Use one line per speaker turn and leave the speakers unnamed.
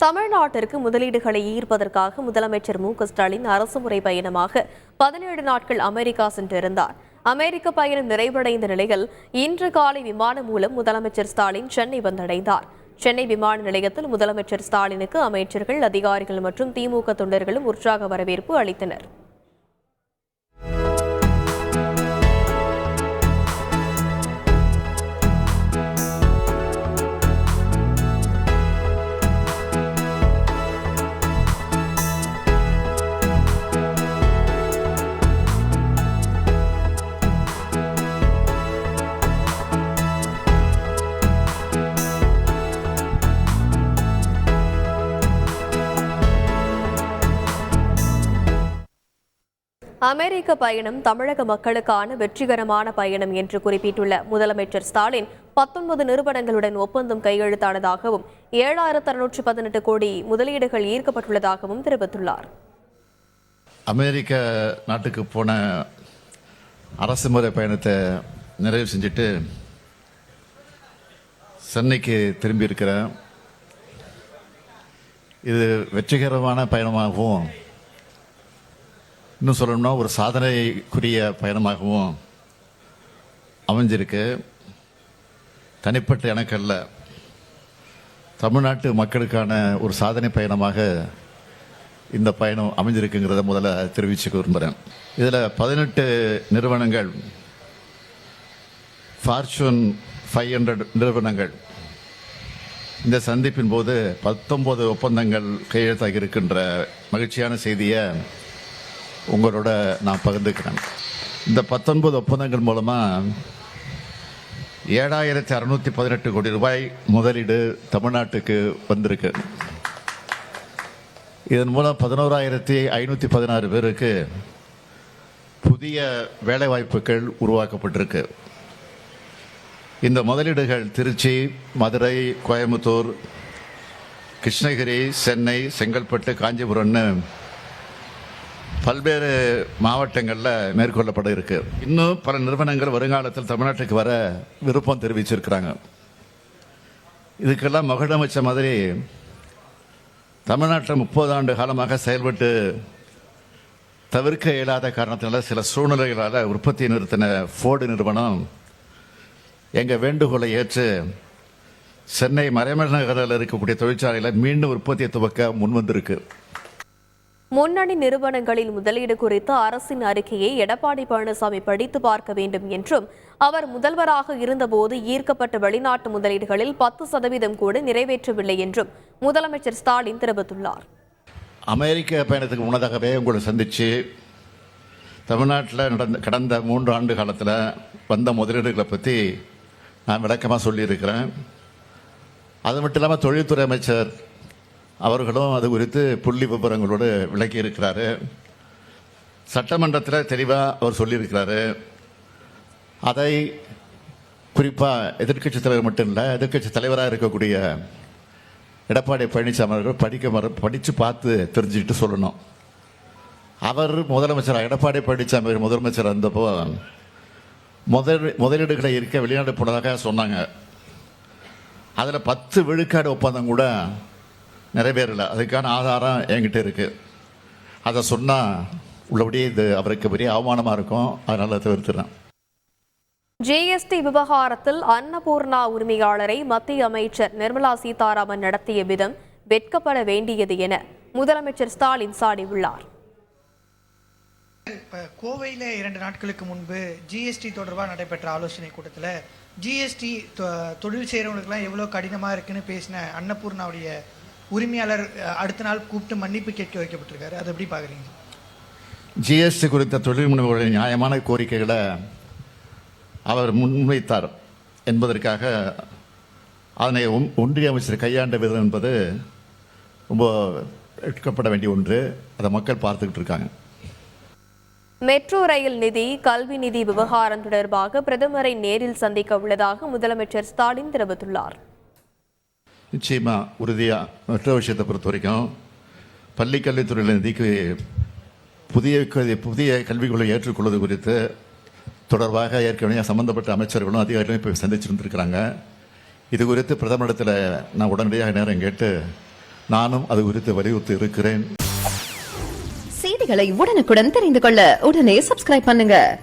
தமிழ்நாட்டிற்கு முதலீடுகளை ஈர்ப்பதற்காக முதலமைச்சர் ஸ்டாலின் அரசுமுறை பயணமாக 17 நாட்கள் அமெரிக்கா சென்றிருந்தார். அமெரிக்க பயணம் நிறைவடைந்த நிலையில் இன்று காலை விமானம் மூலம் முதலமைச்சர் ஸ்டாலின் சென்னை வந்தடைந்தார். சென்னை விமான நிலையத்தில் முதலமைச்சர் ஸ்டாலினுக்கு அமைச்சர்கள், அதிகாரிகள் மற்றும் திமுக தொண்டர்களும் உற்சாக வரவேற்பு அளித்தனர். அமெரிக்க பயணம் தமிழக மக்களுக்கான வெற்றிகரமான பயணம் என்று குறிப்பிட்டுள்ள முதலமைச்சர் ஸ்டாலின் 19 நிறுவனங்களுடன் ஒப்பந்தம் கையெழுத்தானதாகவும் 7,618 கோடி முதலீடுகள் ஈர்க்கப்பட்டுள்ளதாகவும் தெரிவித்துள்ளார்.
அமெரிக்க நாட்டுக்கு போன அரசுமுறை பயணத்தை நிறைவு செஞ்சுட்டு சென்னைக்கு திரும்பி இருக்கிறேன். இது வெற்றிகரமான பயணமாகவும், இன்னும் சொல்லணும்னா ஒரு சாதனைக்குரிய பயணமாகவும் அமைஞ்சிருக்கு. தனிப்பட்ட எனக்கு அல்ல, தமிழ்நாட்டு மக்களுக்கான ஒரு சாதனை பயணமாக இந்த பயணம் அமைஞ்சிருக்குங்கிறத முதல்ல தெரிவிச்சுக்க விரும்புகிறேன். இதில் 18 நிறுவனங்கள், ஃபார்ச்சூன் 500 நிறுவனங்கள் இந்த சந்திப்பின் போது 19 ஒப்பந்தங்கள் கையெழுத்தாகி இருக்கின்ற மகிழ்ச்சியான செய்தியை உங்களோட நான் பகிர்ந்துக்கிறேன். இந்த 19 ஒப்பந்தங்கள் மூலமாக 7,618 கோடி ரூபாய் முதலீடு தமிழ்நாட்டுக்கு வந்திருக்கு. இதன் மூலம் 11,516 பேருக்கு புதிய வேலைவாய்ப்புகள் உருவாக்கப்பட்டிருக்கு. இந்த முதலீடுகள் திருச்சி, மதுரை, கோயம்புத்தூர், கிருஷ்ணகிரி, சென்னை, செங்கல்பட்டு, காஞ்சிபுரம்னு பல்வேறு மாவட்டங்களில் மேற்கொள்ளப்பட இருக்கு. இன்னும் பல நிறுவனங்கள் வருங்காலத்தில் தமிழ்நாட்டுக்கு வர விருப்பம் தெரிவிச்சிருக்கிறாங்க. இதுக்கெல்லாம் மகிழமைச்ச மாதிரி தமிழ்நாட்டில் 30 ஆண்டு காலமாக செயல்பட்டு தவிர்க்க இயலாத காரணத்தினால சில சூழ்நிலைகளால் உற்பத்தியை நிறுத்தின ஃபோர்டு நிறுவனம் எங்கள் வேண்டுகோளை ஏற்று சென்னை மறைமலை நகரில் இருக்கக்கூடிய தொழிற்சாலையில் மீண்டும் உற்பத்தியை துவக்க முன்வந்திருக்கு.
முன்னணி நிறுவனங்களில் முதலீடு குறித்து அரசின் அறிக்கையை எடப்பாடி பழனிசாமி படித்து பார்க்க வேண்டும் என்றும், அவர் முதல்வராக இருந்தபோது ஈர்க்கப்பட்ட வெளிநாட்டு முதலீடுகளில் 10% கூட நிறைவேற்றவில்லை என்றும் முதலமைச்சர் ஸ்டாலின் தெரிவித்துள்ளார்.
அமெரிக்க பயணத்துக்கு முன்னதாகவே உங்களை சந்தித்து தமிழ்நாட்டில் கடந்த 3 ஆண்டு காலத்தில் வந்த முதலீடுகளை பற்றி நான் விளக்கமாக சொல்லியிருக்கிறேன். அது மட்டும் இல்லாமல் தொழில்துறை அமைச்சர் அவர்களும் அது குறித்து புள்ளி விவரங்களோடு விளக்கி இருக்கிறாரு. சட்டமன்றத்தில் தெளிவாக அவர் சொல்லியிருக்கிறாரு. அதை குறிப்பாக எதிர்க்கட்சி தலைவர் மட்டும் இல்லை, எதிர்க்கட்சி தலைவராக இருக்கக்கூடிய எடப்பாடி பழனிசாமி அவர்கள் படித்து பார்த்து தெரிஞ்சுக்கிட்டு சொல்லணும். அவர் முதலமைச்சர், எடப்பாடி பழனிசாமி முதலமைச்சர் இருந்தப்போ முதலீடுகளை இருக்க வெளிநாடு போனதாக சொன்னாங்க. அதில் 10 விழுக்காடு ஒப்பந்தம் கூட நிறைவேறலை. அதுக்கான ஆதாரம் என்கிட்ட இருக்கு. அதை சொன்னால் உள்ளபடியே இது அவருக்கு பெரிய அவமானமாக இருக்கும். அதனால தவிர்த்துறேன்.
ஜிஎஸ்டி விவகாரத்தில் அன்னபூர்ணா உரிமையாளரை மத்திய அமைச்சர் நிர்மலா சீதாராமன் நடத்திய விதம் வெட்கப்பட வேண்டியது என முதலமைச்சர் ஸ்டாலின் சாடியுள்ளார்.
கோவையில் 2 நாட்களுக்கு முன்பு ஜிஎஸ்டி தொடர்பாக நடைபெற்ற ஆலோசனை கூட்டத்தில் ஜிஎஸ்டி தொழில் செய்கிறவங்களுக்குலாம் எவ்வளோ கடினமாக இருக்குன்னு பேசின அன்னபூர்ணாவுடைய உரிமையாளர் அடுத்த நாள் கூப்பிட்டு மன்னிப்பு கேட்க வைக்கப்பட்டிருக்காரு. அதை எப்படி பார்க்குறீங்க?
ஜிஎஸ்டி குறித்த தொழில் முனைவோருடைய நியாயமான கோரிக்கைகளை அவர் முன்வைத்தார் என்பதற்காக அதனை ஒன்றிய அமைச்சர் கையாண்ட விதம் என்பது ரொம்ப எடுக்கப்பட வேண்டிய ஒன்று. அதை மக்கள் பார்த்துக்கிட்டு இருக்காங்க.
மெட்ரோ ரயில் நிதி, கல்வி நிதி விவகாரம் தொடர்பாக பிரதமரை நேரில் சந்திக்க உள்ளதாக முதலமைச்சர் ஸ்டாலின் தெரிவித்துள்ளார்.
நிச்சயமா உறுதியாக மெட்ரோ விஷயத்தை பொறுத்த வரைக்கும் பள்ளி கல்வித்துறையில் நிதிக்கு புதிய கல்விகளை ஏற்றுக்கொள்வது குறித்து தொடர்பாக ஏற்கனவே சம்பந்தப்பட்ட அமைச்சர்களும் அதிகாரிகளும் இப்போ சந்திச்சிருந்திருக்கிறாங்க. இது குறித்து பிரதமரிடத்தில் நான் உடனடியாக நேரம் கேட்டு நானும் அது குறித்து வலியுறுத்தி இருக்கிறேன்.
செய்திகளை உடனுக்குடன் தெரிந்து கொள்ள உடனே சப்ஸ்கிரைப் பண்ணுங்க.